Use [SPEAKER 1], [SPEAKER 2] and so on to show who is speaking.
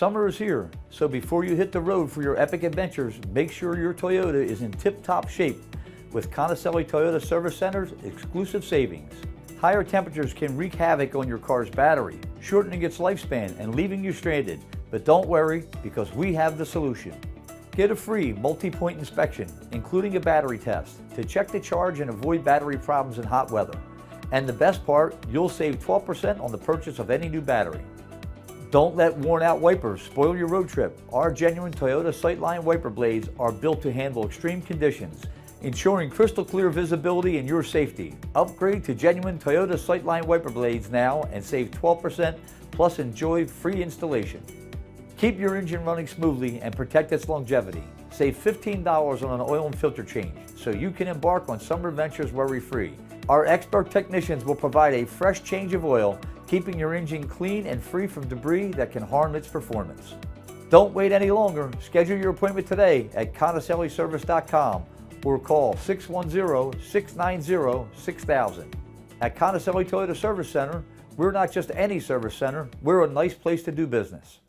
[SPEAKER 1] Summer is here, so before you hit the road for your epic adventures, make sure your Toyota is in tip-top shape with Conicelli Toyota Service Center's exclusive savings. Higher temperatures can wreak havoc on your car's battery, shortening its lifespan and leaving you stranded. But don't worry, because we have the solution. Get a free multi-point inspection, including a battery test, to check the charge and avoid battery problems in hot weather. And the best part, you'll save 12% on the purchase of any new battery. Don't let worn-out wipers spoil your road trip. Our genuine Toyota Sightline wiper blades are built to handle extreme conditions, ensuring crystal clear visibility and your safety. Upgrade to genuine Toyota Sightline wiper blades now and save 12%, plus enjoy free installation. Keep your engine running smoothly and protect its longevity. Save $15 on an oil and filter change so you can embark on summer adventures worry-free. Our expert technicians will provide a fresh change of oil, keeping your engine clean and free from debris that can harm its performance. Don't wait any longer. Schedule your appointment today at conicelliservice.com or call 610-690-6000. At Conicelli Toyota Service Center, we're not just any service center, we're a nice place to do business.